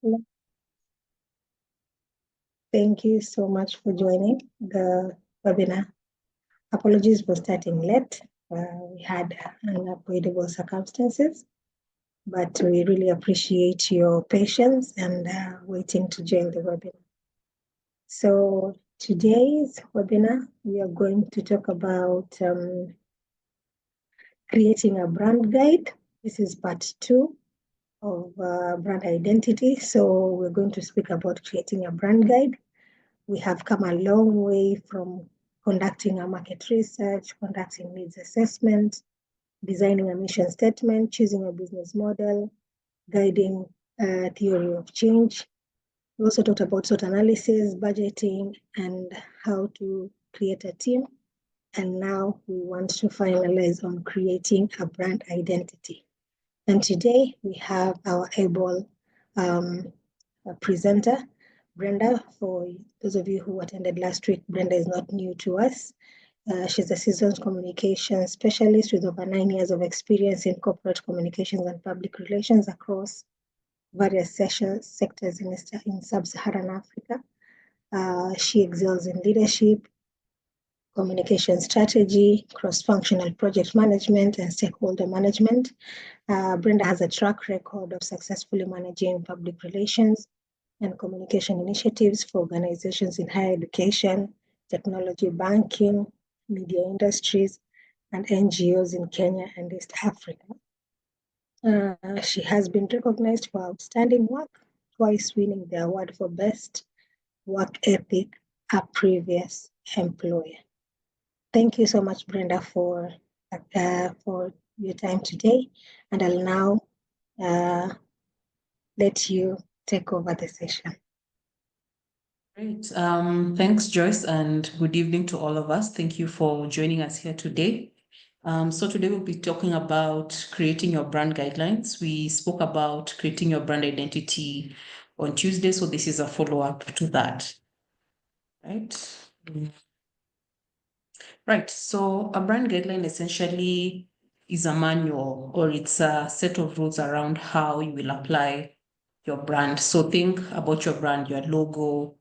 Hello. Thank you so much for joining the webinar. Apologies for starting late. We had unavoidable circumstances, but we really appreciate your patience and waiting to join the webinar. So today's webinar, we are going to talk about creating a brand guide. This is part 2 of brand identity. So we're going to speak about creating a brand guide. We have come a long way from conducting a market research, conducting needs assessment, designing a mission statement, choosing a business model, guiding a theory of change. We also talked about SWOT analysis, budgeting, and how to create a team. And now we want to finalize on creating a brand identity. And today we have our able presenter, Brenda. For those of you who attended last week, Brenda is not new to us. She's a seasoned communication specialist with over 9 years of experience in corporate communications and public relations across various sectors in sub-Saharan Africa. She excels in leadership, communication strategy, cross-functional project management, and stakeholder management. Brenda has a track record of successfully managing public relations and communication initiatives for organizations in higher education, technology, banking, media industries, and NGOs in Kenya and East Africa. She has been recognized for outstanding work, twice winning the award for Best Work Ethic, a previous employer. Thank you so much, Brenda, for your time today. And I'll now let you take over the session. Great. Thanks, Joyce, and good evening to all of us. Thank you for joining us here today. So today we'll be talking about creating your brand guidelines. We spoke about creating your brand identity on Tuesday, so this is a follow-up to that. Right? Right, so a brand guideline essentially is a manual, or it's a set of rules around how you will apply your brand. So think about your brand, your logo,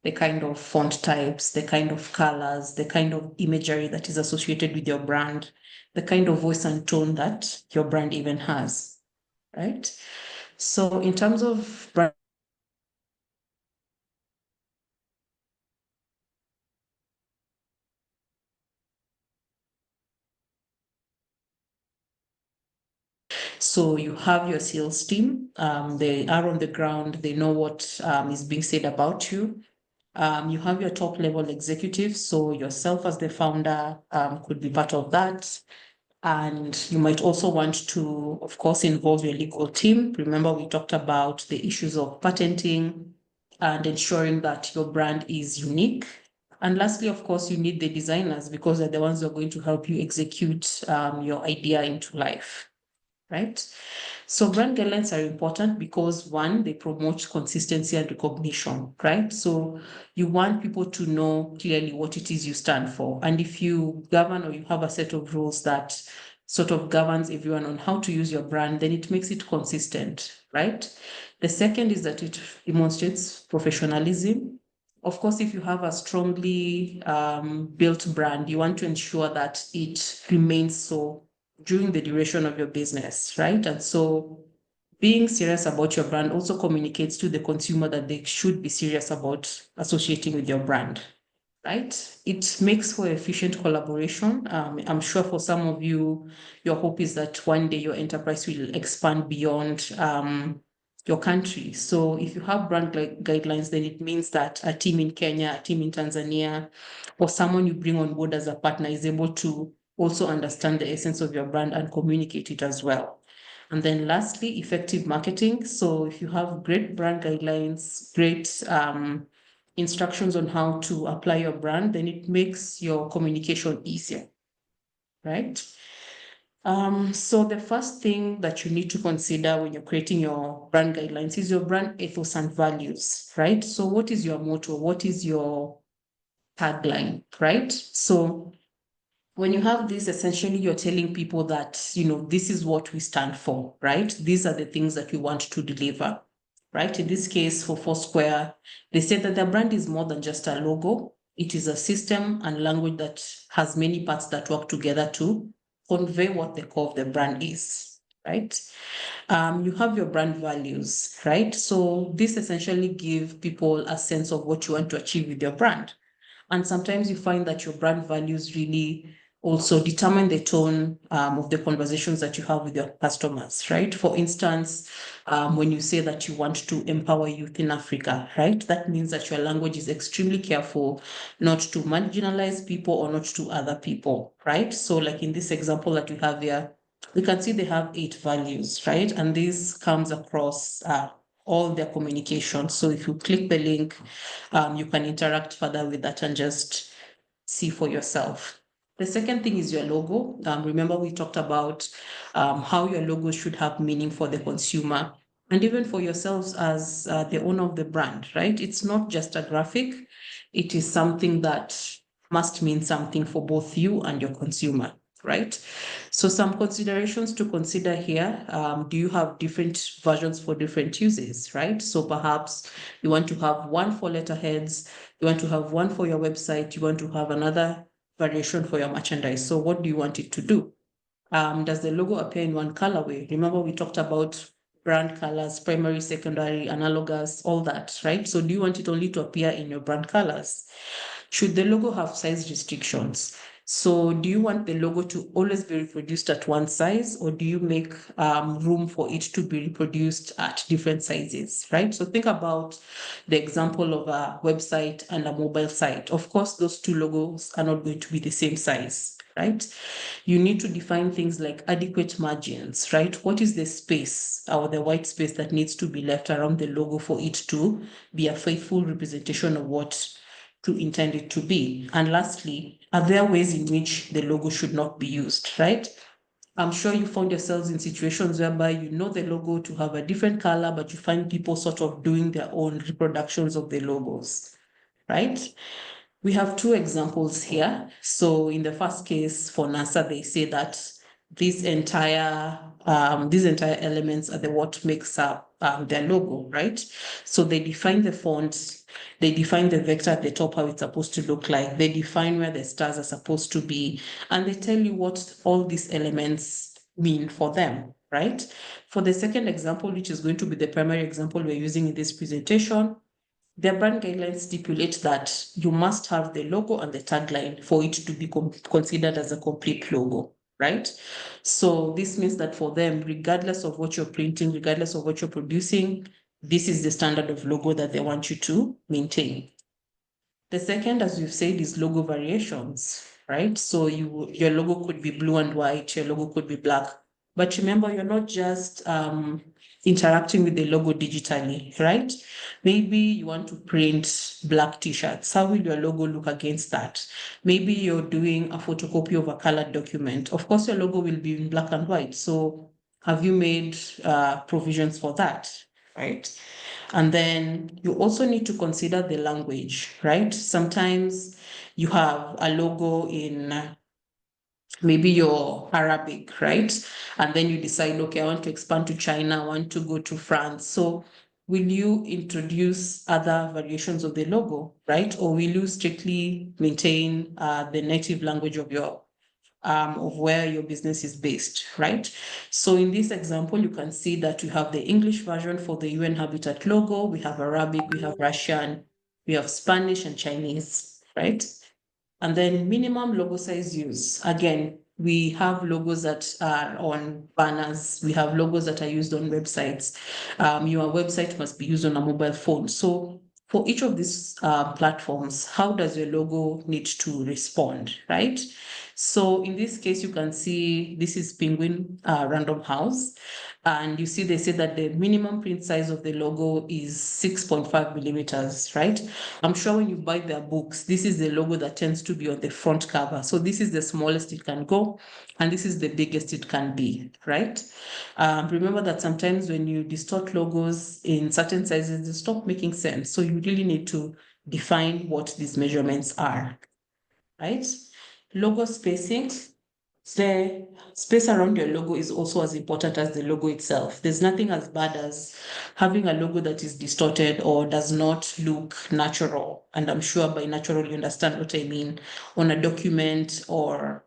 the kind of font types, the kind of colors, the kind of imagery that is associated with your brand, the kind of voice and tone that your brand even has, right? So in terms of brand, so you have your sales team, they are on the ground, they know what is being said about you. You have your top level executives, so yourself as the founder could be part of that. And you might also want to, of course, involve your legal team. Remember, we talked about the issues of patenting and ensuring that your brand is unique. And lastly, of course, you need the designers because they're the ones who are going to help you execute your idea into life, right? So brand guidelines are important because one, they promote consistency and recognition, right? So you want people to know clearly what it is you stand for. And if you govern or you have a set of rules that sort of governs everyone on how to use your brand, then it makes it consistent, right? The second is that it demonstrates professionalism. Of course, if you have a strongly built brand, you want to ensure that it remains so during the duration of your business, right? And so being serious about your brand also communicates to the consumer that they should be serious about associating with your brand, right? It makes for efficient collaboration. I'm sure for some of you, your hope is that one day your enterprise will expand beyond your country. So if you have brand guidelines, then it means that a team in Kenya, a team in Tanzania, or someone you bring on board as a partner is able to also understand the essence of your brand and communicate it as well. And then lastly, effective marketing. So if you have great brand guidelines, great instructions on how to apply your brand, then it makes your communication easier, right? So the first thing that you need to consider when you're creating your brand guidelines is your brand ethos and values, right? So what is your motto? What is your tagline, right? So when you have this, essentially you're telling people that, this is what we stand for, right? These are the things that we want to deliver. right? In this case, for Foursquare, they say that their brand is more than just a logo. It is a system and language that has many parts that work together to convey what the core of the brand is, right? You have your brand values, right? So this essentially give people a sense of what you want to achieve with your brand. And sometimes you find that your brand values really also determine the tone of the conversations that you have with your customers, right? For instance, when you say that you want to empower youth in Africa, right? That means that your language is extremely careful not to marginalize people or not to other people, right? So like in this example that you have here, we can see they have 8 values, right? And this comes across all their communication. So if you click the link, you can interact further with that and just see for yourself. The second thing is your logo. Remember, we talked about how your logo should have meaning for the consumer and even for yourselves as the owner of the brand, right? It's not just a graphic, it is something that must mean something for both you and your consumer, right? So some considerations to consider here. Do you have different versions for different uses, right? So perhaps you want to have one for letterheads, you want to have one for your website, you want to have another variation for your merchandise. So what do you want it to do? Does the logo appear in one colorway? Remember, we talked about brand colors, primary, secondary, analogous, all that, right? So do you want it only to appear in your brand colors? Should the logo have size restrictions? So do you want the logo to always be reproduced at one size, or do you make room for it to be reproduced at different sizes, right? So think about the example of a website and a mobile site. Of course, those two logos are not going to be the same size, right? You need to define things like adequate margins, right? What is the space or the white space that needs to be left around the logo for it to be a faithful representation of what to intend it to be? And lastly, are there ways in which the logo should not be used, right? I'm sure you found yourselves in situations whereby you know the logo to have a different color, but you find people sort of doing their own reproductions of the logos, right? We have 2 examples here. So in the first case for NASA, they say that these entire elements are the what makes up their logo, right? So they define the font, they define the vector at the top, how it's supposed to look like, they define where the stars are supposed to be, and they tell you what all these elements mean for them, right? For the second example, which is going to be the primary example we're using in this presentation, their brand guidelines stipulate that you must have the logo and the tagline for it to be considered as a complete logo, right? So this means that for them, regardless of what you're printing, regardless of what you're producing, this is the standard of logo that they want you to maintain. The second, as we've said, is logo variations, right? So your logo could be blue and white, your logo could be black. But remember, you're not just interacting with the logo digitally, right? Maybe you want to print black t-shirts. How will your logo look against that? Maybe you're doing a photocopy of a colored document. Of course, your logo will be in black and white. So have you made provisions for that, right? And then you also need to consider the language, right? Sometimes you have a logo in maybe your Arabic, right? And then you decide, okay, I want to expand to China, I want to go to France. So will you introduce other variations of the logo, right? Or will you strictly maintain the native language of where your business is based, right? So in this example, you can see that we have the English version for the UN Habitat logo, we have Arabic, we have Russian, we have Spanish and Chinese, right? And then minimum logo size use. Again, we have logos that are on banners. We have logos that are used on websites. Your website must be used on a mobile phone. So for each of these platforms, how does your logo need to respond, right? So in this case, you can see this is Penguin Random House. And you see, they say that the minimum print size of the logo is 6.5 millimeters, right? I'm sure when you buy their books, this is the logo that tends to be on the front cover. So this is the smallest it can go, and this is the biggest it can be, right? Remember that sometimes when you distort logos in certain sizes, they stop making sense. So you really need to define what these measurements are, right? Logo spacing. the space around your logo is also as important as the logo itself. There's nothing as bad as having a logo that is distorted or does not look natural. And I'm sure by natural you understand what I mean, on a document or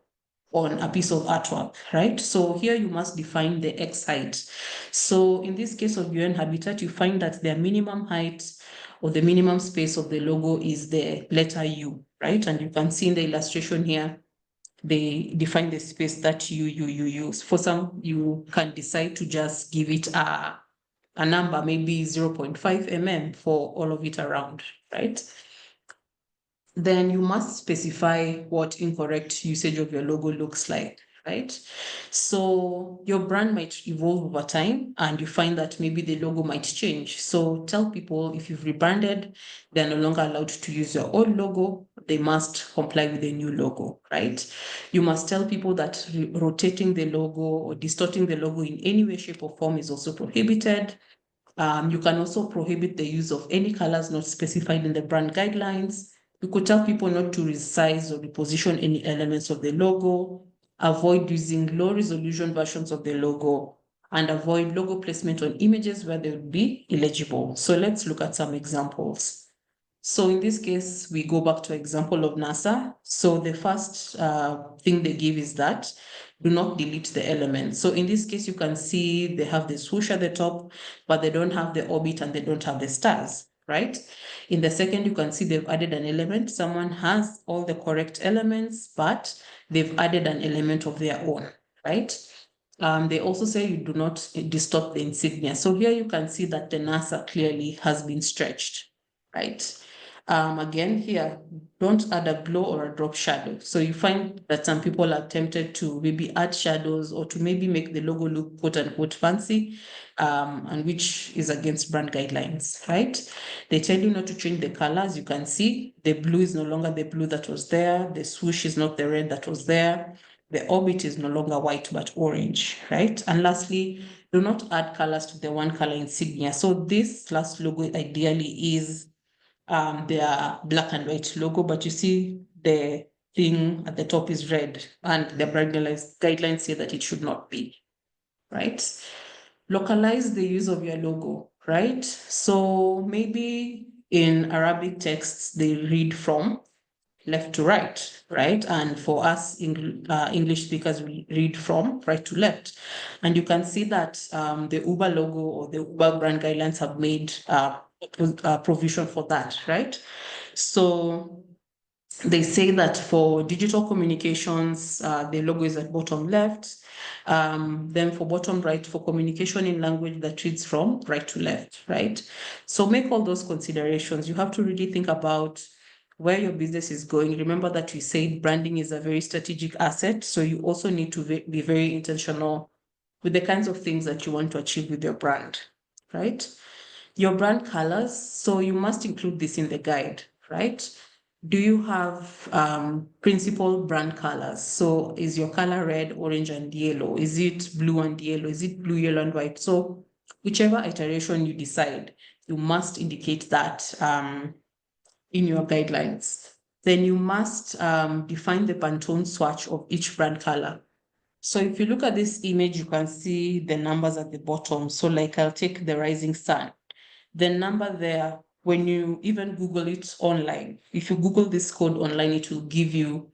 on a piece of artwork, right? So here you must define the X height. So in this case of UN Habitat, you find that their minimum height or the minimum space of the logo is the letter U, right? And you can see in the illustration here, they define the space that you use. For some, you can decide to just give it a number, maybe 0.5 mm for all of it around, right? Then you must specify what incorrect usage of your logo looks like, right? So your brand might evolve over time and you find that maybe the logo might change. So tell people if you've rebranded, they're no longer allowed to use your old logo. They must comply with the new logo, right? You must tell people that rotating the logo or distorting the logo in any way, shape, or form is also prohibited. You can also prohibit the use of any colors not specified in the brand guidelines. You could tell people not to resize or reposition any elements of the logo, avoid using low resolution versions of the logo, and avoid logo placement on images where they would be illegible. So let's look at some examples. So in this case, we go back to example of NASA. So the first thing they give is that do not delete the elements. So in this case, you can see they have the swoosh at the top, but they don't have the orbit and they don't have the stars, right? In the second, you can see they've added an element. Someone has all the correct elements, but they've added an element of their own, right? They also say you do not distort the insignia. So here you can see that the NASA clearly has been stretched, right? Again, here, don't add a glow or a drop shadow. So you find that some people are tempted to maybe add shadows or to maybe make the logo look quote unquote fancy, and which is against brand guidelines, right? They tell you not to change the colors. You can see the blue is no longer the blue that was there. The swoosh is not the red that was there. The orbit is no longer white but orange, right? And lastly, do not add colors to the one color insignia. So this last logo ideally is their black and white logo, but you see the thing at the top is red, and the brand guidelines say that it should not be, right? Localize the use of your logo, right? So maybe in Arabic texts, they read from left to right, right? And for us English speakers, we read from right to left. And you can see that the Uber logo or the Uber brand guidelines have made provision for that, right? So they say that for digital communications, the logo is at bottom left. Then for bottom right, for communication in language that reads from right to left, right? So make all those considerations. You have to really think about where your business is going. Remember that we said branding is a very strategic asset. So you also need to be very intentional with the kinds of things that you want to achieve with your brand, right? Your brand colors, so you must include this in the guide, right? Do you have principal brand colors? So is your color red, orange, and yellow? Is it blue and yellow? Is it blue, yellow, and white? So whichever iteration you decide, you must indicate that in your guidelines. Then you must define the Pantone swatch of each brand color. So if you look at this image, you can see the numbers at the bottom. So like I'll take the rising sun. The number there, when you even Google it online, if you Google this code online, it will give you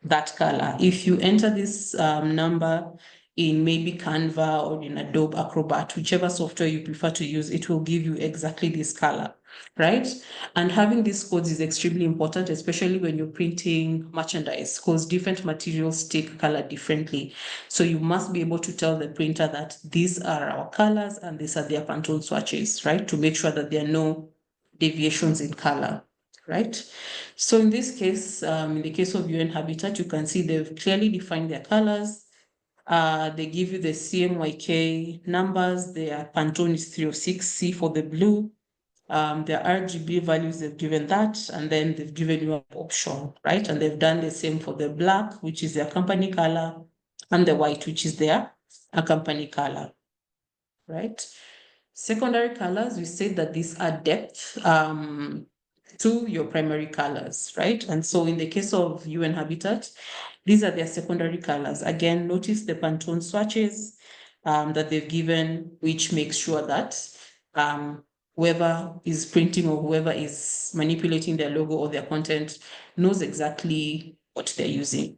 that color. If you enter this number in maybe Canva or in Adobe Acrobat, whichever software you prefer to use, it will give you exactly this color, right? And having these codes is extremely important, especially when you're printing merchandise, because different materials take color differently. So you must be able to tell the printer that these are our colors and these are their Pantone swatches, right? To make sure that there are no deviations in color, right? So in this case, in the case of UN Habitat, you can see they've clearly defined their colors. They give you the CMYK numbers. Their Pantone is 306C for the blue. Their RGB values, they've given that, and then they've given you an option, right? And they've done the same for the black, which is their company color, and the white, which is their company color, right? Secondary colors, we said that these are depth. to your primary colors, right? And so in the case of UN Habitat, these are their secondary colors. Again, notice the Pantone swatches that they've given, which makes sure that whoever is printing or whoever is manipulating their logo or their content knows exactly what they're using.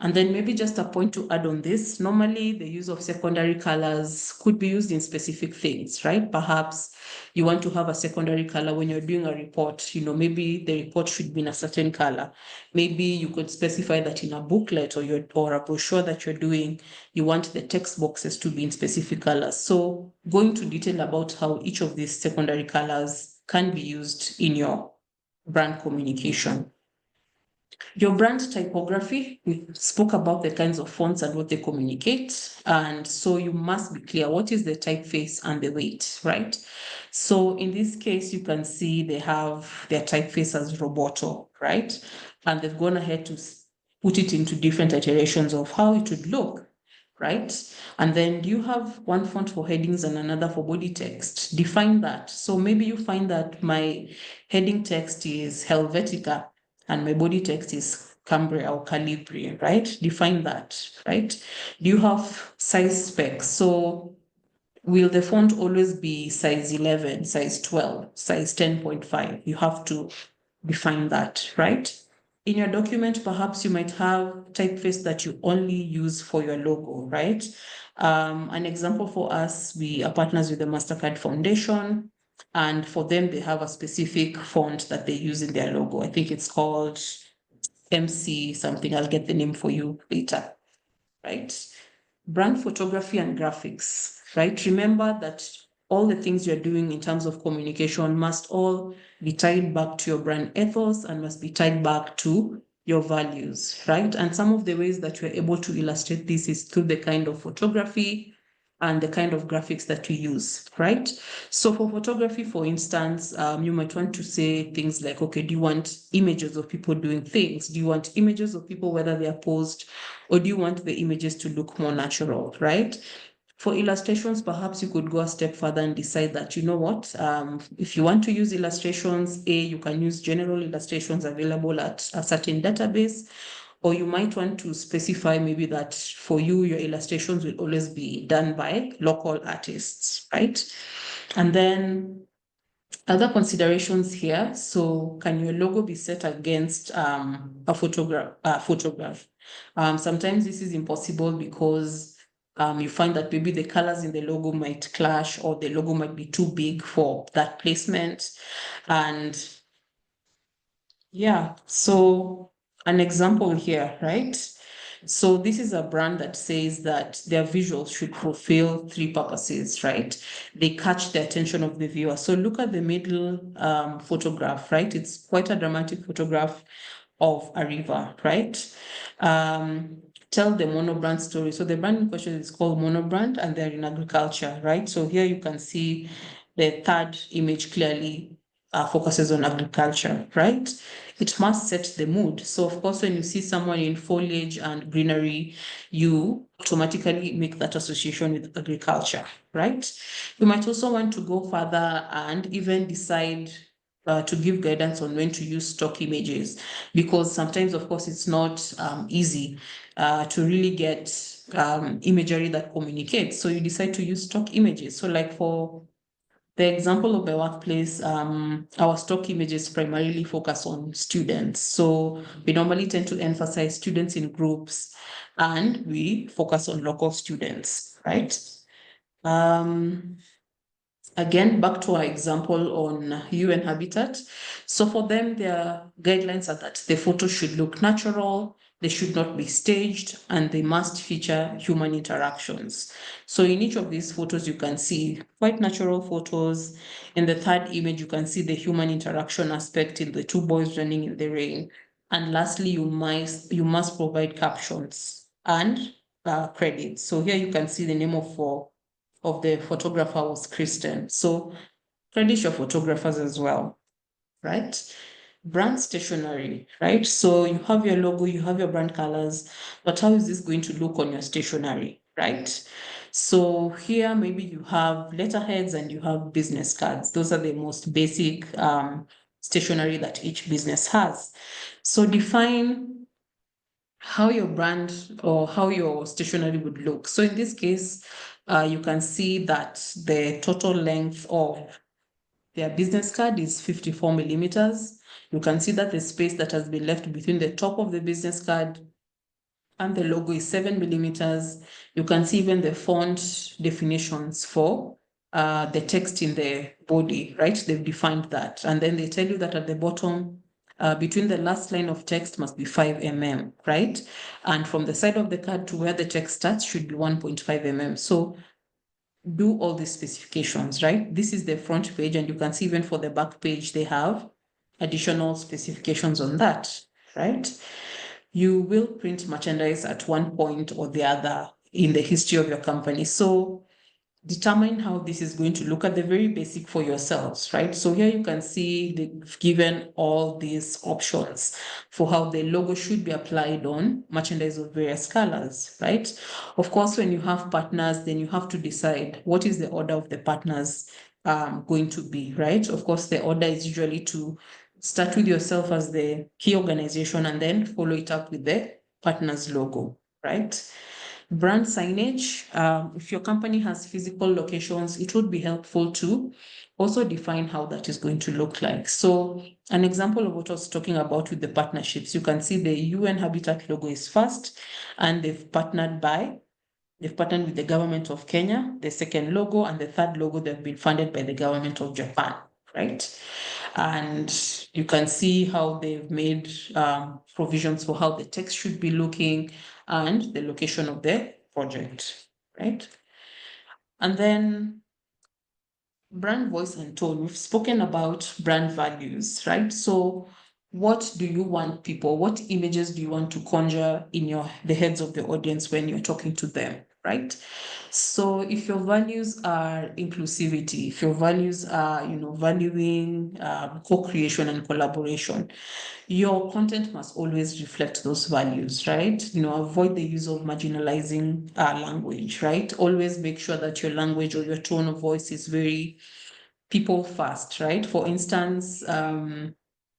And then maybe just a point to add on this, normally the use of secondary colors could be used in specific things, right? Perhaps you want to have a secondary color when you're doing a report, maybe the report should be in a certain color. Maybe you could specify that in a booklet or a brochure that you're doing, you want the text boxes to be in specific colors. So going to detail about how each of these secondary colors can be used in your brand communication. Your brand typography, we spoke about the kinds of fonts and what they communicate. And so you must be clear what is the typeface and the weight, right? So in this case, you can see they have their typeface as Roboto, right? And they've gone ahead to put it into different iterations of how it would look, right? And then you have one font for headings and another for body text. Define that. So maybe you find that my heading text is Helvetica and my body text is Cambria or Calibri, right? Define that, right? Do you have size specs? So will the font always be size 11, size 12, size 10.5? You have to define that, right? In your document, perhaps you might have typeface that you only use for your logo, right? An example for us, we are partners with the MasterCard Foundation, and for them, they have a specific font that they use in their logo. I think it's called MC something. I'll get the name for you later, right? Brand photography and graphics, right? Remember that all the things you're doing in terms of communication must all be tied back to your brand ethos and must be tied back to your values, right? And some of the ways that you're able to illustrate this is through the kind of photography and the kind of graphics that you use, right? So for photography, for instance, you might want to say things like, okay, do you want images of people doing things? Do you want images of people, whether they are posed, or do you want the images to look more natural, right? For illustrations, perhaps you could go a step further and decide that, you know what, if you want to use illustrations, you can use general illustrations available at a certain database, or you might want to specify maybe that for you, your illustrations will always be done by local artists, right? And then other considerations here. So can your logo be set against a photograph? Sometimes this is impossible because you find that maybe the colors in the logo might clash or the logo might be too big for that placement. And yeah, so an example here, right? So this is a brand that says that their visuals should fulfill three purposes, right? They catch the attention of the viewer. So look at the middle photograph, right? It's quite a dramatic photograph of a river, right? Tell the monobrand story. So the brand in question is called Monobrand and they're in agriculture, right? So here you can see the third image clearly focuses on agriculture, right? It must set the mood. So of course, when you see someone in foliage and greenery, you automatically make that association with agriculture, right? You might also want to go further and even decide to give guidance on when to use stock images, because sometimes, of course, it's not easy to really get imagery that communicates. So you decide to use stock images. So like for the example of the workplace, our stock images primarily focus on students. So we normally tend to emphasize students in groups and we focus on local students, right? Again, back to our example on UN Habitat. So for them, their guidelines are that the photo should look natural, they should not be staged, and they must feature human interactions. So in each of these photos, you can see quite natural photos. In the third image, you can see the human interaction aspect in the two boys running in the rain. And lastly, you must provide captions and credits. So here you can see the name of the photographer was Kristen. So credit your photographers as well, right? Brand stationery, right? So you have your logo, you have your brand colors, but how is this going to look on your stationery, right? So here maybe you have letterheads and you have business cards. Those are the most basic stationery that each business has. So define how your brand or how your stationery would look. So in this case, you can see that the total length of their business card is 54 millimeters. You can see that the space that has been left between the top of the business card and the logo is 7 millimeters. You can see even the font definitions for the text in the body, right? They've defined that. And then they tell you that at the bottom, between the last line of text must be 5 mm, right? And from the side of the card to where the text starts should be 1.5 mm. So do all these specifications, right? This is the front page, and you can see even for the back page, they have additional specifications on that, right? You will print merchandise at one point or the other in the history of your company. So determine how this is going to look at the very basic for yourselves, right? So here you can see they've given all these options for how the logo should be applied on merchandise of various colors, right? Of course, when you have partners, then you have to decide what is the order of the partners going to be, right? Of course, the order is usually to start with yourself as the key organization and then follow it up with the partner's logo, right? Brand signage, if your company has physical locations, it would be helpful to also define how that is going to look like. So an example of what I was talking about with the partnerships, you can see the UN Habitat logo is first, and they've partnered with the government of Kenya, the second logo, and the third logo, they've been funded by the government of Japan, right? And you can see how they've made provisions for how the text should be looking and the location of the project, right? And then brand voice and tone. We've spoken about brand values, right? So what do you want people, what images do you want to conjure in the heads of the audience when you're talking to them, right? So if your values are inclusivity, if your values are, valuing co-creation and collaboration, your content must always reflect those values, right? Avoid the use of marginalizing language, right? Always make sure that your language or your tone of voice is very people first, right? For instance,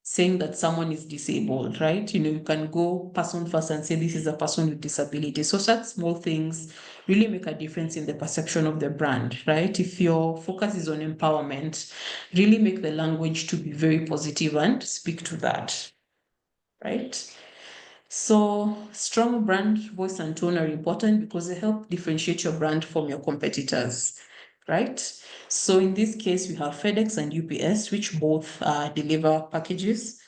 saying that someone is disabled, right? You can go person first and say this is a person with disability. So such small things really make a difference in the perception of the brand, right? If your focus is on empowerment, really make the language to be very positive and speak to that, right? So strong brand voice and tone are important because they help differentiate your brand from your competitors, right? So in this case, we have FedEx and UPS, which both deliver packages.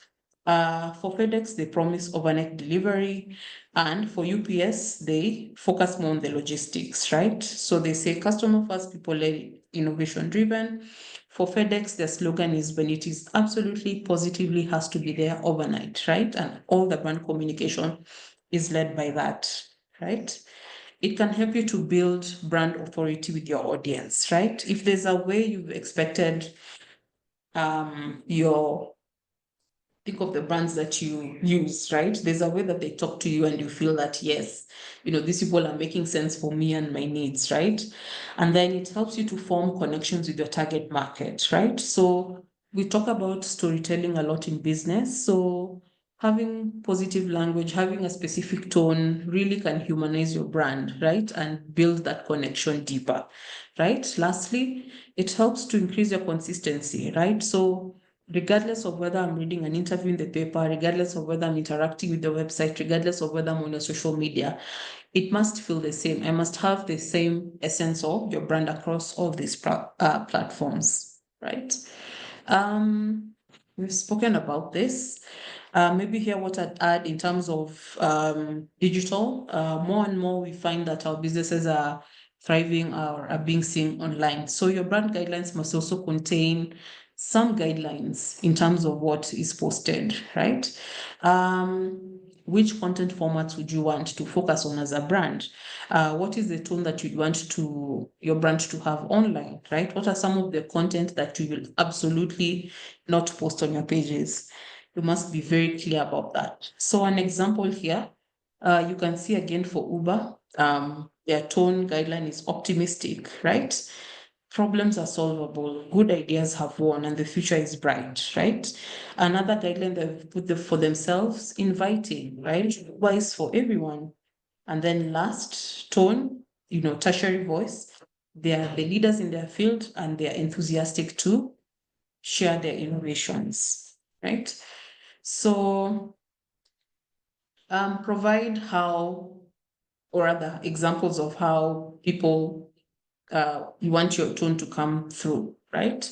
For FedEx, they promise overnight delivery, and for UPS, they focus more on the logistics, right? So they say customer first, people led, innovation driven. For FedEx, their slogan is when it is absolutely positively has to be there overnight, right? And all the brand communication is led by that, right? It can help you to build brand authority with your audience, right? If there's a way you've expected your think of the brands that you use, right? There's a way that they talk to you and you feel that, yes, these people are making sense for me and my needs, right? And then it helps you to form connections with your target market, right? So we talk about storytelling a lot in business. So having positive language, having a specific tone really can humanize your brand, right? And build that connection deeper, right? Lastly, it helps to increase your consistency, right? So regardless of whether I'm reading an interview in the paper, regardless of whether I'm interacting with the website, regardless of whether I'm on your social media, it must feel the same. I must have the same essence of your brand across all these platforms, right? We've spoken about this. Maybe here what I'd add in terms of digital, more and more we find that our businesses are thriving or are being seen online. So your brand guidelines must also contain some guidelines in terms of what is posted, right? Which content formats would you want to focus on as a brand? What is the tone that you want your brand to have online, right? What are some of the content that you will absolutely not post on your pages? You must be very clear about that. So an example here, you can see again for Uber, their tone guideline is optimistic, right? problems are solvable, good ideas have won, and the future is bright, right? Another guideline they've put for themselves, inviting, right? Voice for everyone. And then last, tone, tertiary voice. They are the leaders in their field and they are enthusiastic to share their innovations, right? So provide how, or other examples of how people you want your tone to come through, right?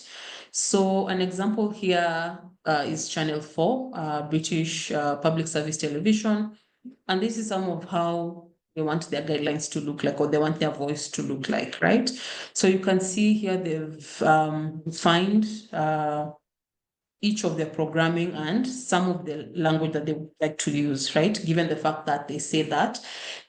So an example here is Channel 4, British Public Service Television. And this is some of how they want their guidelines to look like, or they want their voice to look like, right? So you can see here they've defined each of their programming and some of the language that they would like to use, right? Given the fact that they say that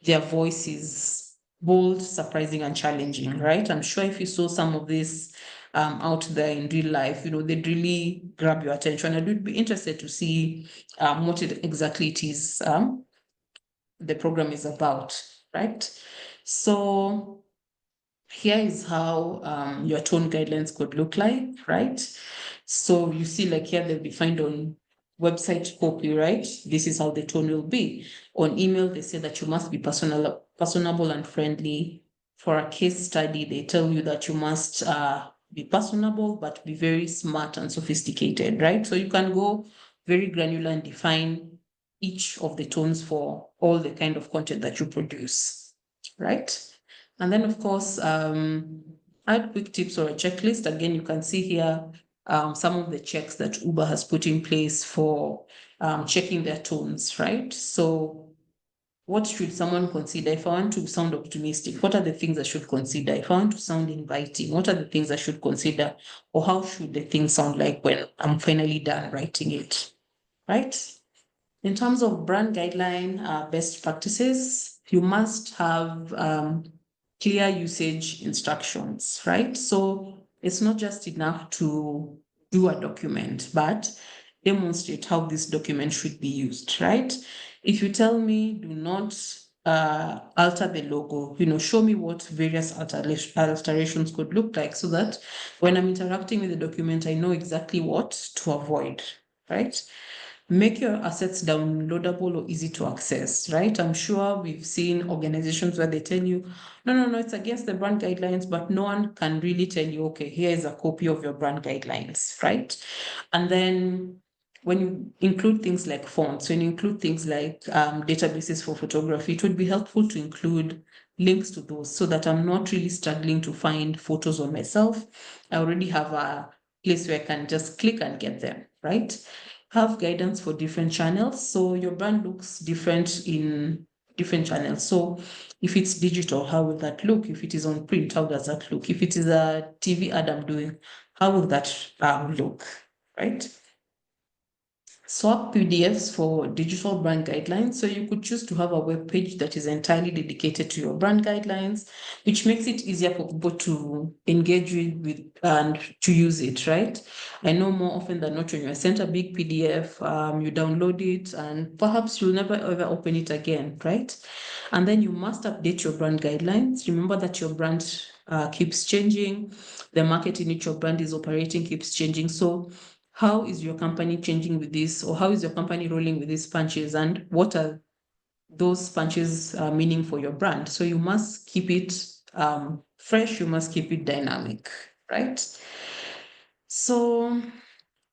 their voice is bold, surprising, and challenging, right? I'm sure if you saw some of this out there in real life, they'd really grab your attention. I would be interested to see what exactly it is the program is about, right? So here is how your tone guidelines could look like, right? So you see, like here, they'll be defined on website copy, right? This is how the tone will be. On email, they say that you must be personable and friendly. For a case study, they tell you that you must be personable, but be very smart and sophisticated, right? So you can go very granular and define each of the tones for all the kind of content that you produce, right? And then, of course, add quick tips or a checklist. Again, you can see here some of the checks that Uber has put in place for checking their tones, right? So what should someone consider? If I want to sound optimistic, what are the things I should consider? If I want to sound inviting, what are the things I should consider? Or how should the thing sound like when I'm finally done writing it, right? In terms of brand guideline best practices, you must have clear usage instructions, right? So it's not just enough to do a document, but demonstrate how this document should be used, right? If you tell me do not alter the logo, show me what various alterations could look like so that when I'm interacting with the document, I know exactly what to avoid, right? Make your assets downloadable or easy to access, right? I'm sure we've seen organizations where they tell you, no, it's against the brand guidelines, but no one can really tell you, okay, here is a copy of your brand guidelines, right? And then when you include things like fonts, when you include things like databases for photography, it would be helpful to include links to those so that I'm not really struggling to find photos on myself. I already have a place where I can just click and get them, right? Have guidance for different channels. So your brand looks different in different channels. So if it's digital, how will that look? If it is on print, how does that look? If it is a TV ad I'm doing, how will that look, right? Swap PDFs for digital brand guidelines. So you could choose to have a web page that is entirely dedicated to your brand guidelines, which makes it easier for people to engage with and to use it, right? I know more often than not when you're sent a big PDF, you download it and perhaps you'll never ever open it again, right? And then you must update your brand guidelines. Remember that your brand keeps changing. The market in which your brand is operating keeps changing. So how is your company changing with this, or how is your company rolling with these punches, and what are those punches meaning for your brand? So you must keep it fresh, you must keep it dynamic, right? So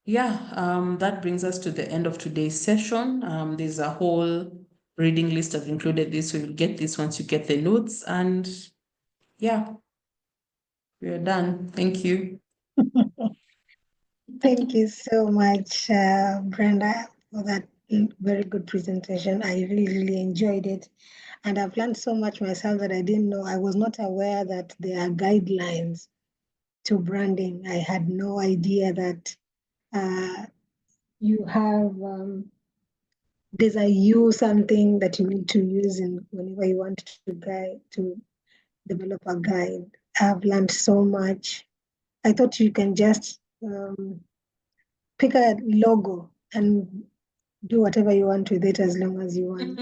yeah, that brings us to the end of today's session. There's a whole reading list. I've included this, so you'll get this once you get the notes. And yeah, we're done. Thank you. Thank you so much, Brenda, for that very good presentation. I really, really enjoyed it. And I've learned so much myself that I didn't know. I was not aware that there are guidelines to branding. I had no idea that you have, there's a you something that you need to use in whenever you want to guide, to develop a guide. I've learned so much. I thought you can just pick a logo and do whatever you want with it as long as you want.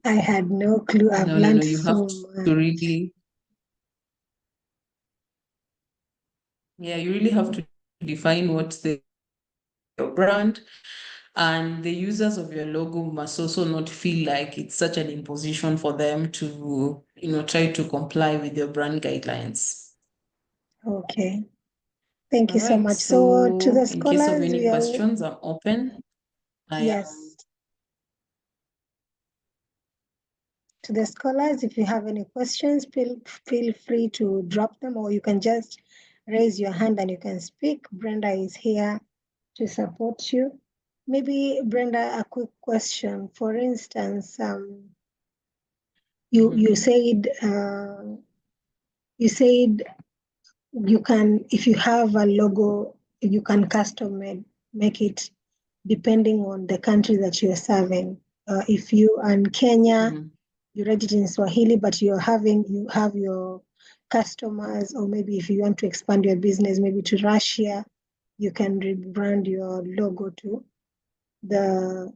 I had no clue. I've No, learned you have so to much. really Yeah, you really have to define what your brand, and the users of your logo must also not feel like it's such an imposition for them to, try to comply with your brand guidelines. Okay. Thank All you so right. much. So to So the in case of scholars, any we are, questions, I'm open. I am. yes, to the scholars, if you have any questions, feel free to drop them, or you can just raise your hand and you can speak. Brenda is here to support you. Maybe, Brenda, a quick question. For instance, you Mhm. you said you can, if you have a logo, you can custom make it depending on the country that you're serving. If you are in Kenya, Mhm. you write it in Swahili, but you have your customers, or maybe if you want to expand your business, maybe to Russia, you can rebrand your logo to the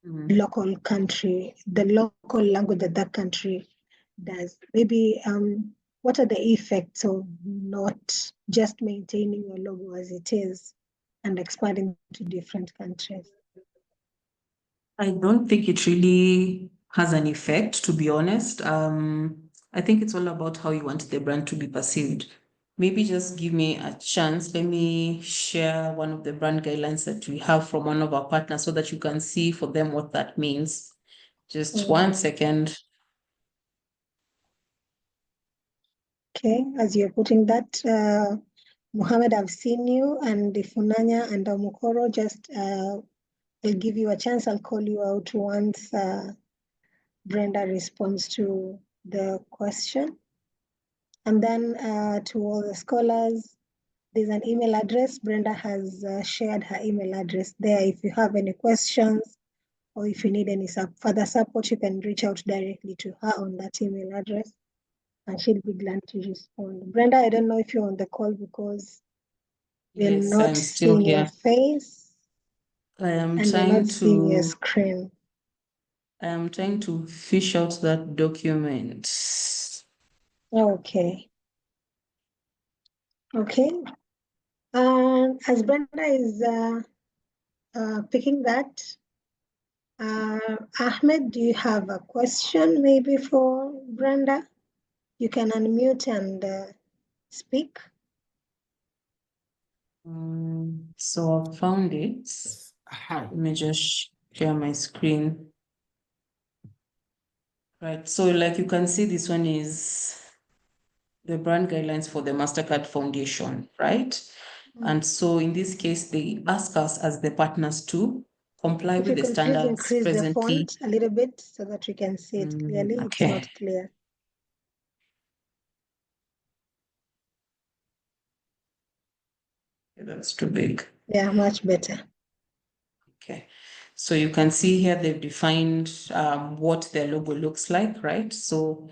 Mhm. local country, the local language that that country does. Maybe what are the effects of not just maintaining your logo as it is and expanding to different countries? I don't think it really has an effect, to be honest. I think it's all about how you want the brand to be perceived. Maybe just give me a chance. Let me share one of the brand guidelines that we have from one of our partners so that you can see for them what that means. Just one second. Okay, as you're putting that, Mohammed, I've seen you, and Ifunanya and Mukoro, just I'll give you a chance. I'll call you out once Brenda responds to the question. And then to all the scholars, there's an email address. Brenda has shared her email address there. If you have any questions or if you need any further support, you can reach out directly to her on that email address, and she'll be glad to respond. Brenda, I don't know if you're on the call because we're Yes, not I'm still seeing your here. face I am and we're trying not seeing your to screen. I am trying to fish out that document. Okay. Okay. And as Brenda is picking that, Ahmed, do you have a question maybe for Brenda? You can unmute and speak. So I found it. Let me just share my screen. Right. So like you can see, this one is the brand guidelines for the MasterCard Foundation, right? And so in this case, they ask us as the partners to comply If with you the can please standards increase the presently. font a little bit so that we can see it clearly. It's Okay, not clear. that's too big. Yeah, much better. Okay. So you can see here they've defined what their logo looks like, right? So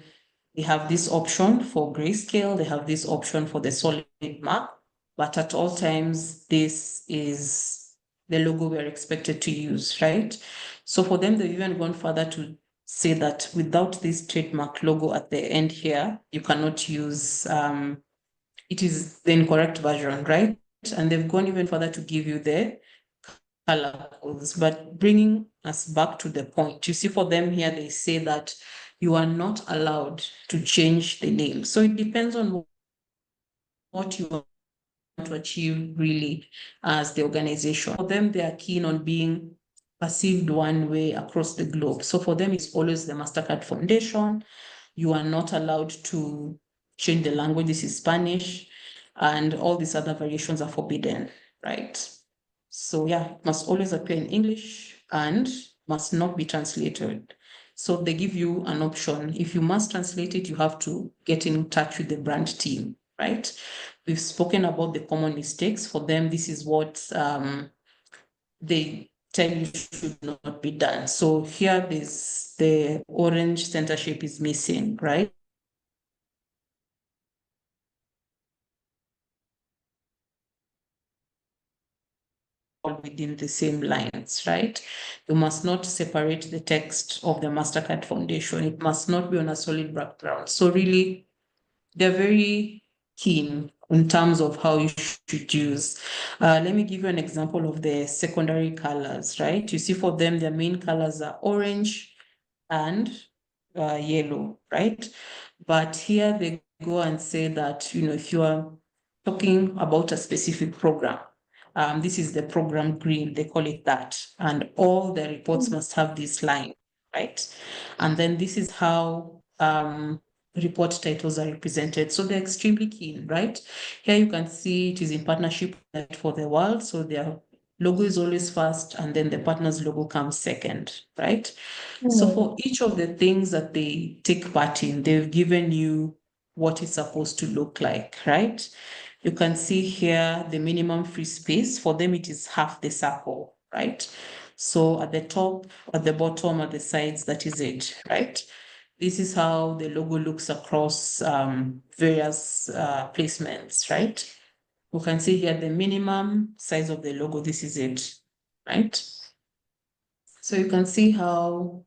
they have this option for grayscale, they have this option for the solid mark, but at all times, this is the logo we're expected to use, right? So for them, they've even gone further to say that without this trademark logo at the end here, you cannot use, it is the incorrect version, right? And they've gone even further to give you the color codes. But bringing us back to the point, you see, for them here, they say that you are not allowed to change the name. So it depends on what you want to achieve really as the organization. For them, they are keen on being perceived one way across the globe. So for them, it's always the MasterCard Foundation. You are not allowed to change the language. This is Spanish, and all these other variations are forbidden, right? So yeah, it must always appear in English and must not be translated. So they give you an option. If you must translate it, you have to get in touch with the brand team, right? We've spoken about the common mistakes. For them, this is what they tell you should not be done. So here, this the orange center shape is missing, right? All within the same lines, right? You must not separate the text of the MasterCard Foundation. It must not be on a solid background. So really, they're very keen in terms of how you should use. Let me give you an example of the secondary colors, right? You see for them, their main colors are orange and yellow, right? But here they go and say that, if you are talking about a specific program, this is the program green, they call it that. And all the reports must have this line, right? And then this is how report titles are represented. So they're extremely keen, right? Here you can see it is in partnership for the world. So their logo is always first, and then the partner's logo comes second, right? So for each of the things that they take part in, they've given you what it's supposed to look like, right? You can see here the minimum free space. For them, it is half the circle, right? So at the top, at the bottom, at the sides, that is it, right? This is how the logo looks across various placements, right? You can see here the minimum size of the logo. This is it, right? So you can see how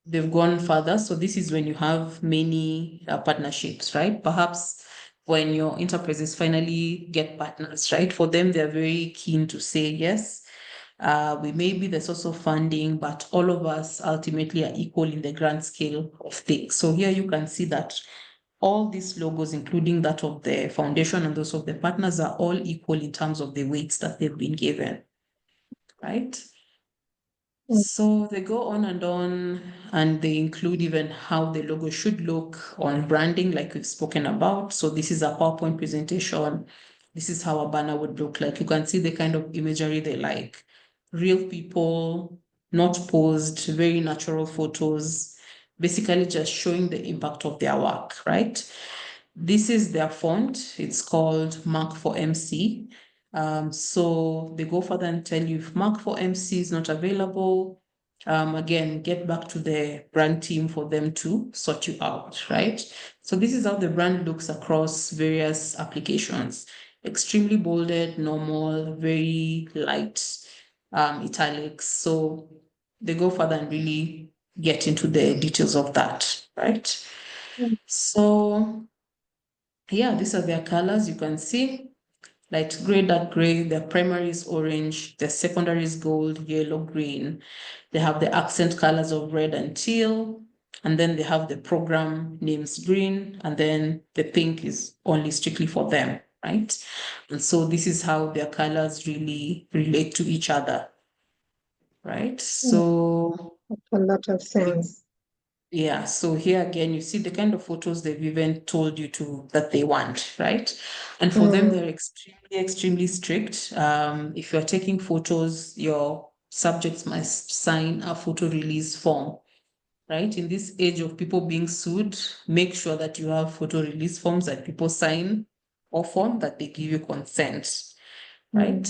they've gone further. So this is when you have many partnerships, right? Perhaps when your enterprises finally get partners, right? For them, they're very keen to say, yes, we may be the source of funding, but all of us ultimately are equal in the grand scale of things. So here you can see that all these logos, including that of the foundation and those of the partners, are all equal in terms of the weights that they've been given, right? So they go on, and they include even how the logo should look on branding, like we've spoken about. So this is a PowerPoint presentation. This is how a banner would look like. You can see the kind of imagery they like. Real people, not posed, very natural photos, basically just showing the impact of their work, right? This is their font. It's called Mark for MC. So they go further and tell you if Mark for MC is not available, again, get back to the brand team for them to sort you out, right? So this is how the brand looks across various applications. Extremely bolded, normal, very light, italics. So they go further and really get into the details of that, right? So yeah, these are their colors. You can see light gray, dark gray. Their primary is orange. Their secondary is gold, yellow, green. They have the accent colors of red and teal. And then they have the program names green. And then the pink is only strictly for them, right? And so this is how their colors really relate to each other, right? So A lot of sense. yeah, so here again, you see the kind of photos they've even told you to that they want, right? And for them, they're extremely strict. If you're taking photos, your subjects must sign a photo release form, right? In this age of people being sued, make sure that you have photo release forms that people sign or form that they give you consent, right?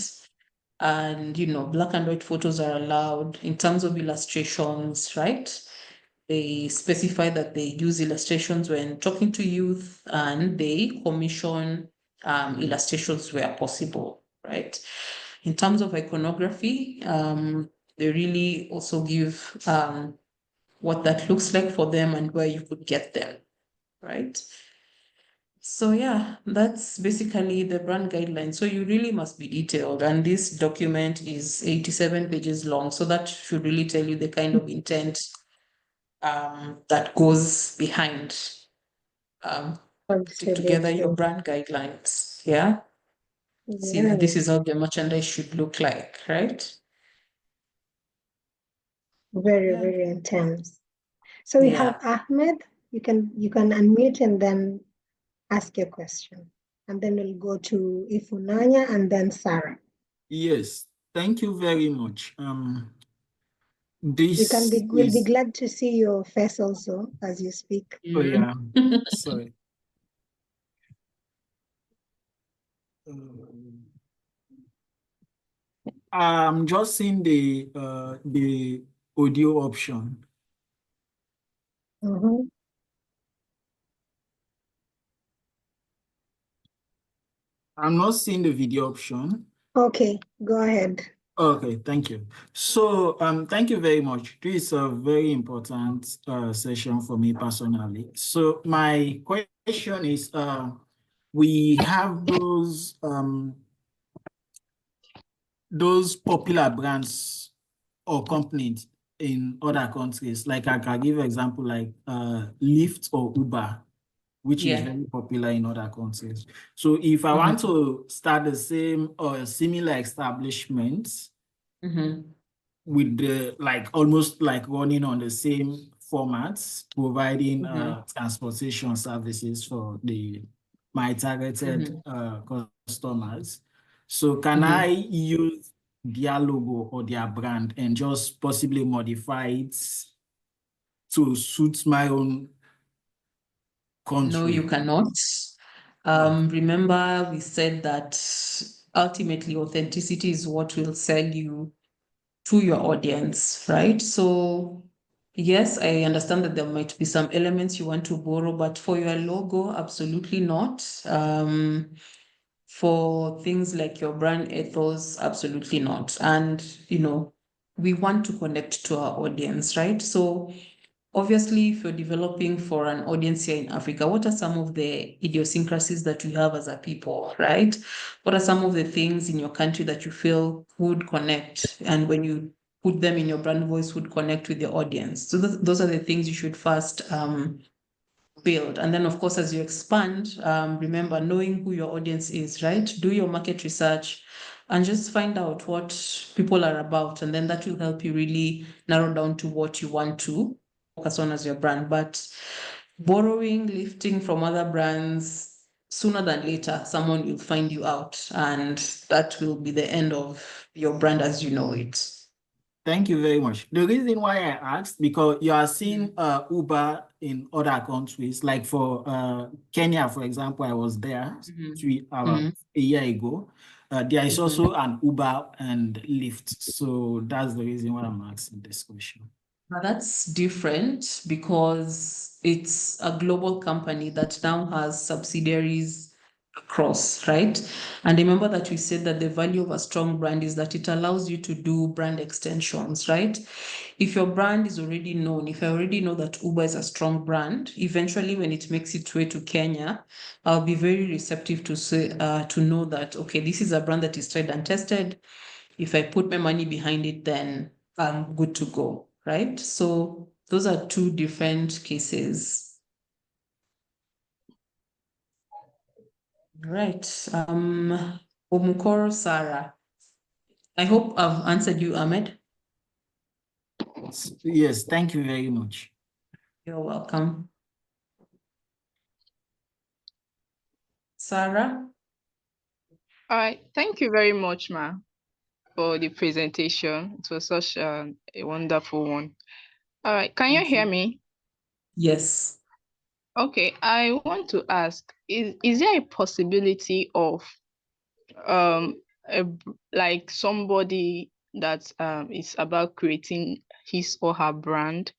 And black and white photos are allowed in terms of illustrations, right? They specify that they use illustrations when talking to youth, and they commission illustrations where possible, right? In terms of iconography, they really also give what that looks like for them and where you could get them, right? So yeah, that's basically the brand guidelines. So you really must be detailed. And this document is 87 pages long. So that should really tell you the kind of intent that goes behind putting together your Absolutely. brand guidelines. Yeah. See, this is Yes. how the merchandise should look like, right? Very, Yeah. very intense. So we have Yeah. Ahmed. You can unmute and then ask your question. And then we'll go to Ifunanya and then Sarah. Yes, thank you very much. We'll be glad to see your face also as you speak. Oh yeah, sorry. I'm just seeing the audio option. Mhm. I'm not seeing the video option. Okay, go ahead. Okay, thank you. So, thank you very much. This is a very important session for me personally. So, my question is, we have those popular brands or companies in other countries. Like I can give an example like Lyft or Uber, which is very popular in other countries. So if I want to start the same or similar establishment with the almost like running on the same formats, providing transportation services for my targeted customers. So can I use their logo or their brand and just possibly modify it to suit my own country? No, you cannot. Remember, we said that ultimately authenticity is what will sell you to your audience, right? So yes, I understand that there might be some elements you want to borrow, but for your logo, absolutely not. For things like your brand ethos, absolutely not. And, we want to connect to our audience, right? So obviously, if you're developing for an audience here in Africa, what are some of the idiosyncrasies that we have as a people, right? What are some of the things in your country that you feel would connect? And when you put them in your brand voice, would connect with your audience. So those are the things you should first build. And then, of course, as you expand, remember knowing who your audience is, right? Do your market research and just find out what people are about. And then that will help you really narrow down to what you want to focus on as your brand. But borrowing, lifting from other brands, sooner than later, someone will find you out. And that will be the end of your brand as you know it. Thank you very much. The reason why I asked, because you are seeing Uber in other countries, like for Kenya, for example, I was there about a year ago. There is also an Uber and Lyft. So that's the reason why I'm asking this question. Now that's different because it's a global company that now has subsidiaries across, right? And remember that we said that the value of a strong brand is that it allows you to do brand extensions, right? If your brand is already known, if I already know that Uber is a strong brand, eventually when it makes its way to Kenya, I'll be very receptive to say to know that, okay, this is a brand that is tried and tested. If I put my money behind it, then I'm good to go, right? So those are two different cases. Right. Omukoro Sarah. I hope I've answered you, Ahmed. Yes, thank you very much. You're welcome. Sarah? All right. Thank you very much, Ma, for the presentation. It was such a wonderful one. All right. Can you hear me? Yes. Okay. I want to ask, is there a possibility of like somebody that is about creating his or her brand,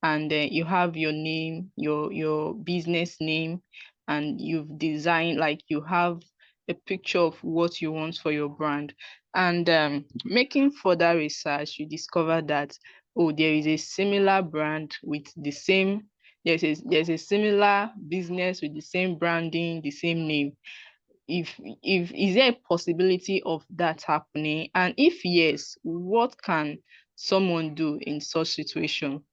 and you have your name, your business name, and you've designed, like you have a picture of what you want for your brand, and making further research, you discover that, oh, there is a similar brand with the same, there's a similar business with the same branding, the same name. If is there a possibility of that happening, and if yes, what can someone do in such situation?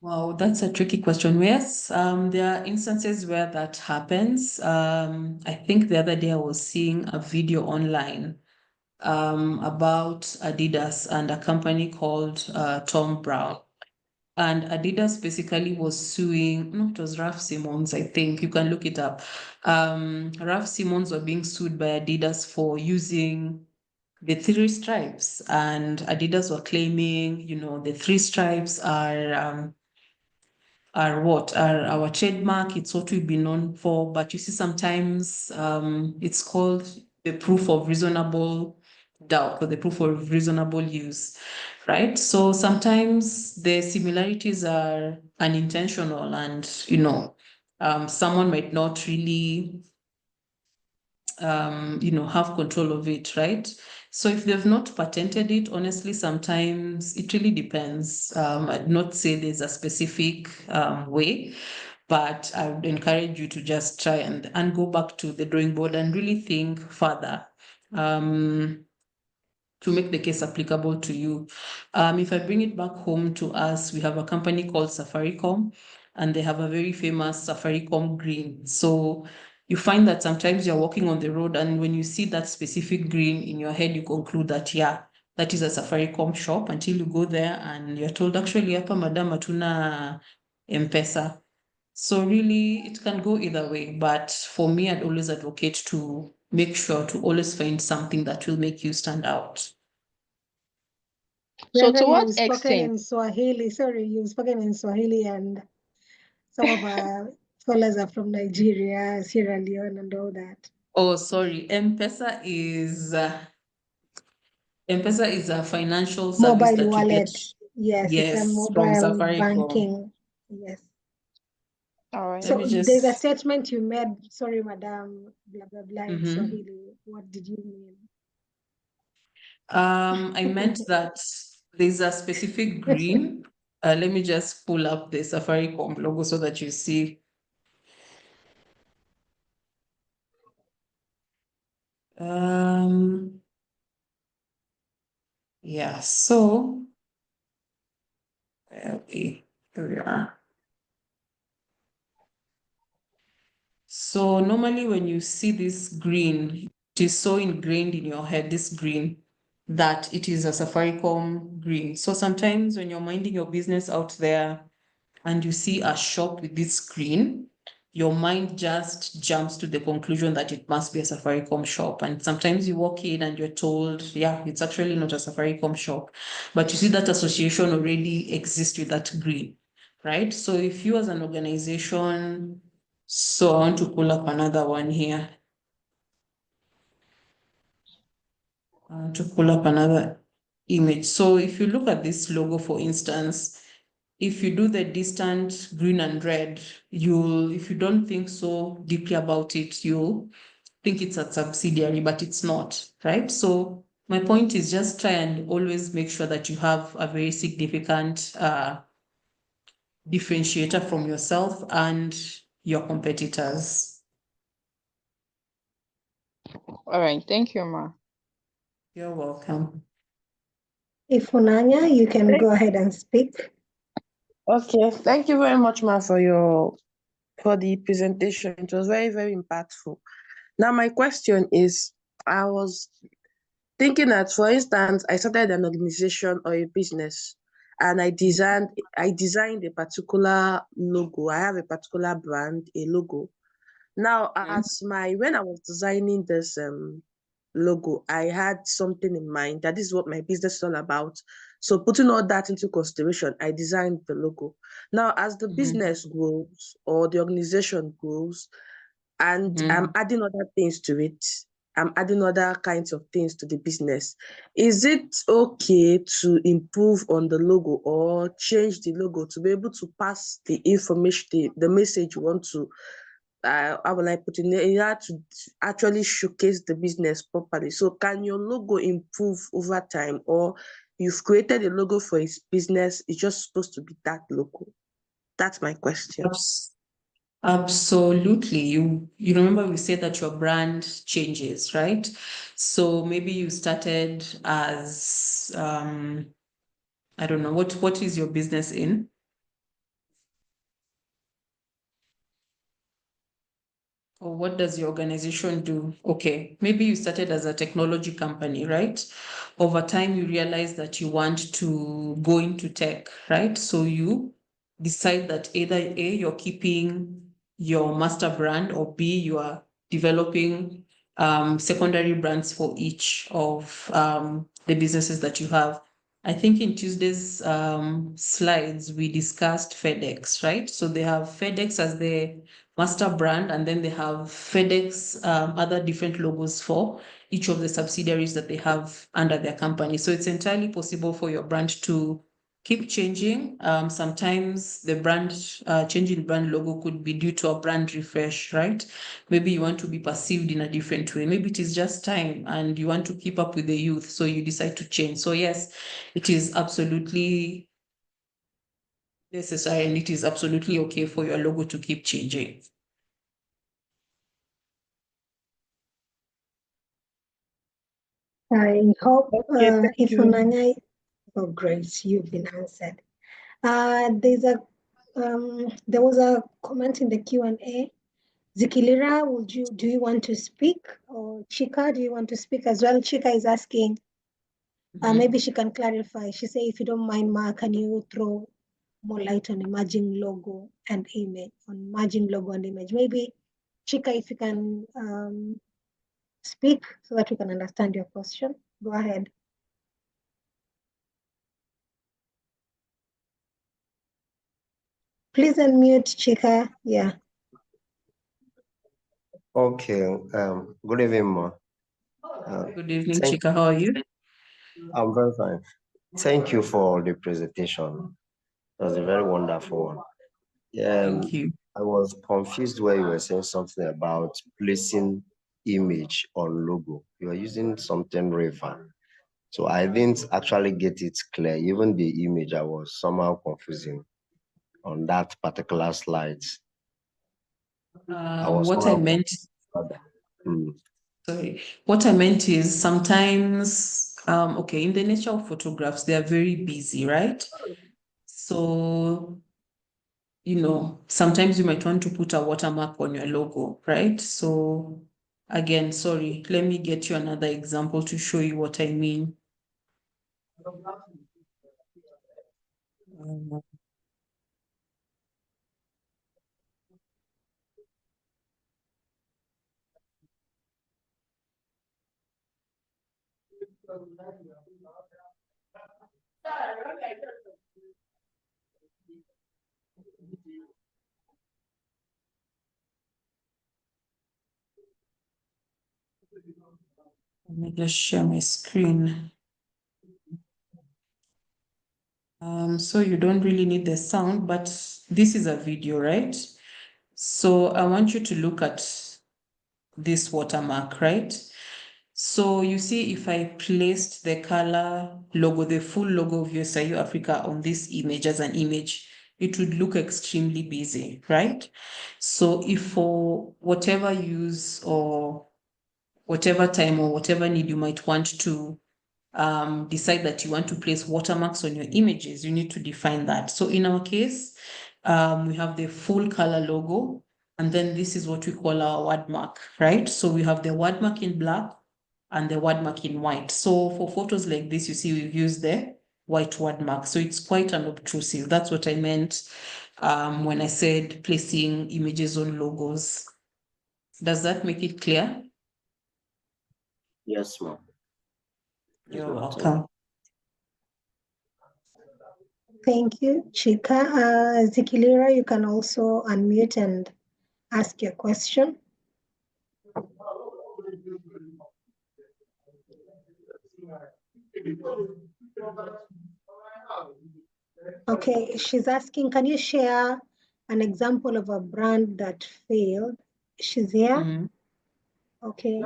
Wow, that's a tricky question. Yes, there are instances where that happens. I think the other day I was seeing a video online about Adidas and a company called Tom Brown. And Adidas basically was suing, no, it was Raf Simons, I think. You can look it up. Raf Simons were being sued by Adidas for using the three stripes. And Adidas were claiming, the three stripes are what? Are our trademark. It's what we've been known for. But you see, sometimes it's called the proof of reasonable doubt or the proof of reasonable use, right? So sometimes the similarities are unintentional and, someone might not really have control of it, right? So if they've not patented it, honestly, sometimes it really depends. I'd not say there's a specific way, but I would encourage you to just try and go back to the drawing board and really think further. To make the case applicable to you. If I bring it back home to us, we have a company called Safaricom, and they have a very famous Safaricom green. So you find that sometimes you're walking on the road, and when you see that specific green in your head, you conclude that, yeah, that is a Safaricom shop, until you go there and you're told, actually, hapa madam hatuna M-Pesa. So really, it can go either way. But for me, I'd always advocate to make sure to always find something that will make you stand out. So Brenda, to what you've spoken extent? in Swahili. Sorry, you've spoken in Swahili, and some of our scholars are from Nigeria, Sierra Leone, and all that. Oh, sorry. M-Pesa is a financial service Mobile that you get, wallet. Yes, it's a yes, from mobile Safaricom. banking. Yes. All right. Let So me there's a just, statement you made, sorry, madam, blah, blah, blah, in Mhm. Swahili. What did you mean? I meant that there's a specific green. Let me just pull up the Safaricom logo so that you see. Yeah, so okay, here we are. So normally when you see this green, it is so ingrained in your head, this green, that it is a Safaricom green. So sometimes when you're minding your business out there and you see a shop with this green, your mind just jumps to the conclusion that it must be a Safaricom shop. And sometimes you walk in and you're told, yeah, it's actually not a Safaricom shop. But you see that association already exists with that green, right? So if you as an organization, so I want to pull up another one here. I want to pull up another image. So if you look at this logo, for instance, if you do the distant green and red, if you don't think so deeply about it, you'll think it's a subsidiary, but it's not, right? So my point is just try and always make sure that you have a very significant differentiator from yourself and your competitors. All right. Thank you, Ma. You're welcome. If Unanya, you can go ahead and speak. Okay, thank you very much, Ma, for the presentation. It was very, very impactful. Now, my question is, I was thinking that, for instance, I started an organization or a business, and I designed a particular logo. I have a particular brand, a logo. Now, when I was designing this logo, I had something in mind that this is what my business is all about. So putting all that into consideration, I designed the logo. Now, as the business grows or the organization grows, and I'm adding other things to it, I'm adding other kinds of things to the business. Is it okay to improve on the logo or change the logo to be able to pass the information, the message you want to how will I put it? You have to actually showcase the business properly. So can your logo improve over time, or you've created a logo for its business, it's just supposed to be that logo? That's my question. Absolutely. You remember we said that your brand changes, right? So maybe you started as I don't know, what is your business in? Or what does your organization do? Okay, maybe you started as a technology company, right? Over time, you realize that you want to go into tech, right? So you decide that either A, you're keeping your master brand, or B, you are developing secondary brands for each of the businesses that you have. I think in Tuesday's slides, we discussed FedEx, right? So they have FedEx as the master brand, and then they have FedEx, other different logos for each of the subsidiaries that they have under their company. So it's entirely possible for your brand to keep changing. Sometimes the change in brand logo could be due to a brand refresh, right? Maybe you want to be perceived in a different way. Maybe it is just time and you want to keep up with the youth, so you decide to change. So yes, it is absolutely necessary, and it is absolutely okay for your logo to keep changing. I hope Okay, thank if you. Onanya, oh great, you've been answered. There was a comment in the Q&A. Zikilira, do you want to speak? Or Chika, do you want to speak as well? Chika is asking, maybe she can clarify. She say, if you don't mind, Ma, can you throw more light on emerging logo and image, on merging logo and image? Maybe Chika, if you can speak so that we can understand your question. Go ahead. Please unmute, Chika. Yeah. Okay. Good evening, Ma. Good evening, Thank Chika. How are you? I'm very fine. Thank you for the presentation. It was a very wonderful one. Thank you. I was confused where you were saying something about placing image on logo. You are using something river. So I didn't actually get it clear. Even the image, I was somehow confusing on that particular slide. I was What I somehow meant, confused. sorry, what I meant is sometimes, okay, in the nature of photographs, they are very busy, right? So, sometimes you might want to put a watermark on your logo, right? So again, sorry, let me get you another example to show you what I mean. Um, Let me just share my screen. So you don't really need the sound, but this is a video, right? So I want you to look at this watermark, right? So you see, if I placed the color logo, the full logo of USIU Africa on this image as an image, it would look extremely busy, right? So if for whatever use or whatever time or whatever need you might want to decide that you want to place watermarks on your images, you need to define that. So in our case, we have the full color logo, and then this is what we call our word mark, right? So we have the word mark in black and the word mark in white. So for photos like this, you see we've used the white word mark. So it's quite unobtrusive. That's what I meant when I said placing images on logos. Does that make it clear? Yes, ma'am. You're welcome. Thank you, Chika. Zikilira, you can also unmute and ask your question. Okay, she's asking, can you share an example of a brand that failed? She's here. Mm-hmm. Okay.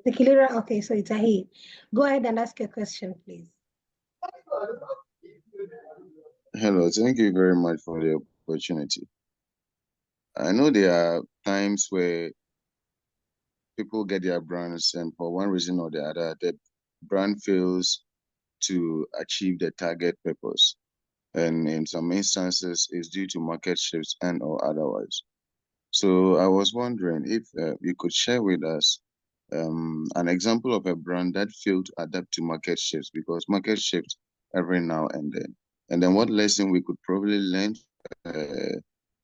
Zikilira, okay, so it's a he. Go ahead and ask your question, please. Hello, thank you very much for the opportunity. I know there are times where people get their brands and for one reason or the other, the brand fails to achieve the target purpose. And in some instances, it's due to market shifts and or otherwise. So I was wondering if you could share with us an example of a brand that failed to adapt to market shifts, because market shifts every now and then. And then what lesson we could probably learn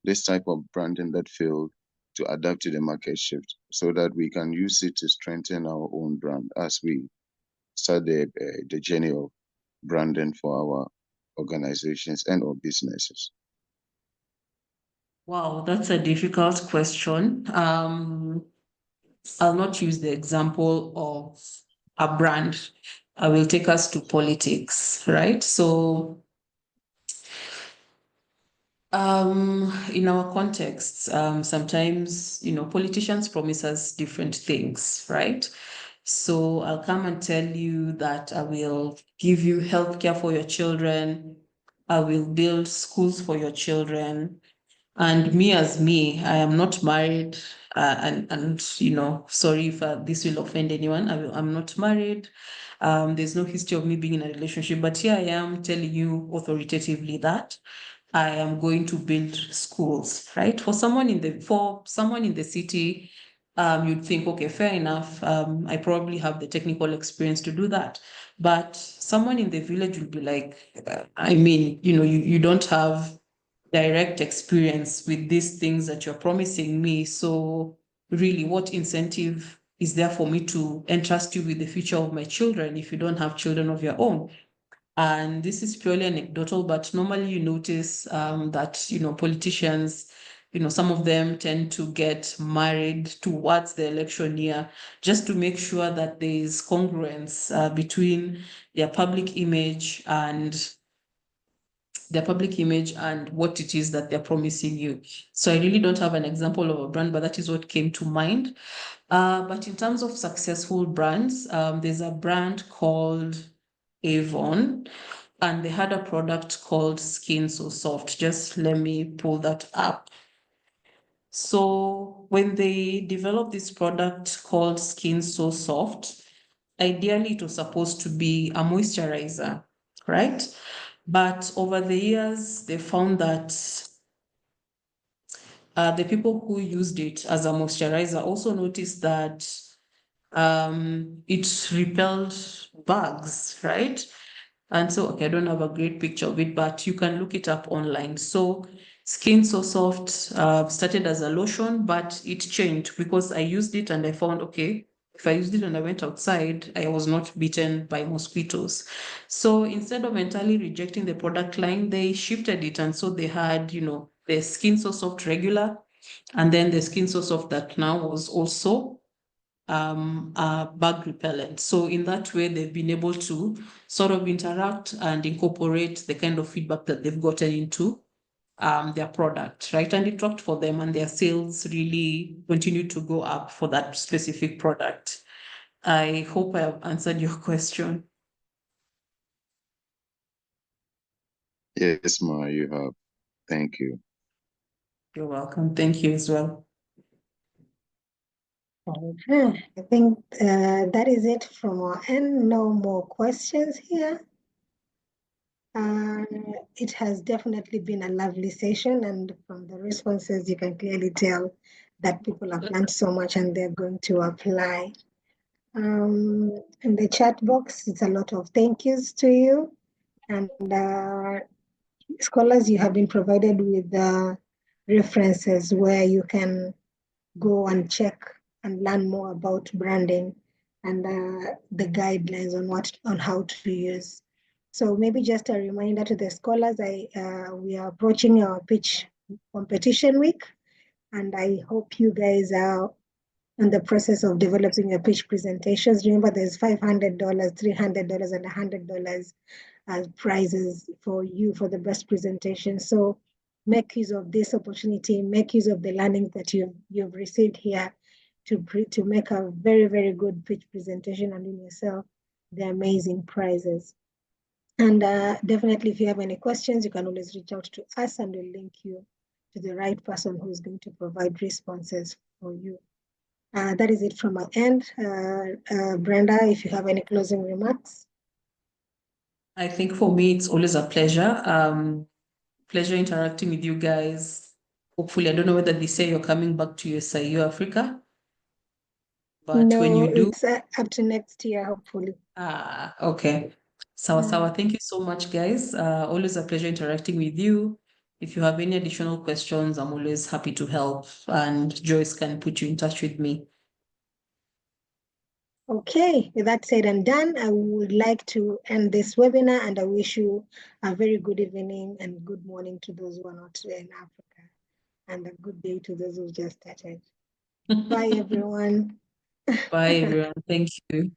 this type of branding that failed to adapt to the market shift, so that we can use it to strengthen our own brand as we start the journey of branding for our organizations and or businesses. Wow, that's a difficult question. I'll not use the example of a brand. I will take us to politics, right? So, in our contexts, sometimes, politicians promise us different things, right? So I'll come and tell you that I will give you healthcare for your children, I will build schools for your children. And me as me, I am not married, and sorry if this will offend anyone. I'm not married. There's no history of me being in a relationship, but here I am telling you authoritatively that I am going to build schools, right? For someone in the city, you'd think, okay, fair enough. I probably have the technical experience to do that. But someone in the village will be like, you don't have direct experience with these things that you're promising me. So really, what incentive is there for me to entrust you with the future of my children if you don't have children of your own? And this is purely anecdotal, but normally you notice that, politicians, some of them tend to get married towards the election year just to make sure that there is congruence between their public image and what it is that they're promising you. So I really don't have an example of a brand, but that is what came to mind. But in terms of successful brands, there's a brand called Avon, and they had a product called Skin So Soft. Just let me pull that up. So when they developed this product called Skin So Soft, ideally it was supposed to be a moisturizer, right? But over the years, they found that the people who used it as a moisturizer also noticed that it repelled bugs, right? And so, okay, I don't have a great picture of it, but you can look it up online. So Skin So Soft started as a lotion, but it changed because I used it and I found, okay, if I used it and I went outside, I was not bitten by mosquitoes. So instead of entirely rejecting the product line, they shifted it. And so they had, the Skin So Soft regular, and then the Skin So Soft that now was also bug repellent. So in that way, they've been able to sort of interact and incorporate the kind of feedback that they've gotten into their product, right? And it worked for them, and their sales really continued to go up for that specific product. I hope I have answered your question. Yes, Ma, you have. Thank you. You're welcome. Thank you as well. I think that is it from our end. No more questions here. It has definitely been a lovely session, and from the responses, you can clearly tell that people have learned so much and they're going to apply. In the chat box, it's a lot of thank yous to you. And scholars, you have been provided with references where you can go and check and learn more about branding and the guidelines on how to use. So maybe just a reminder to the scholars, we are approaching our pitch competition week, and I hope you guys are in the process of developing your pitch presentations. Remember, there's $500, $300, and $100 as prizes for you for the best presentation. So make use of this opportunity, make use of the learnings that you've received here to make a very, very good pitch presentation and win yourself the amazing prizes. And definitely, if you have any questions, you can always reach out to us and we'll link you to the right person who is going to provide responses for you. That is it from my end. Brenda, if you have any closing remarks. I think for me, it's always a pleasure. Pleasure interacting with you guys. Hopefully, I don't know whether they say you're coming back to SIU Africa, but when you do, it's up to next year, hopefully. Okay. Sawa. Thank you so much, guys. Always a pleasure interacting with you. If you have any additional questions, I'm always happy to help, and Joyce can put you in touch with me. Okay, with that said and done, I would like to end this webinar, and I wish you a very good evening and good morning to those who are not in Africa, and a good day to those who just started. Bye, everyone. Bye, everyone. Thank you.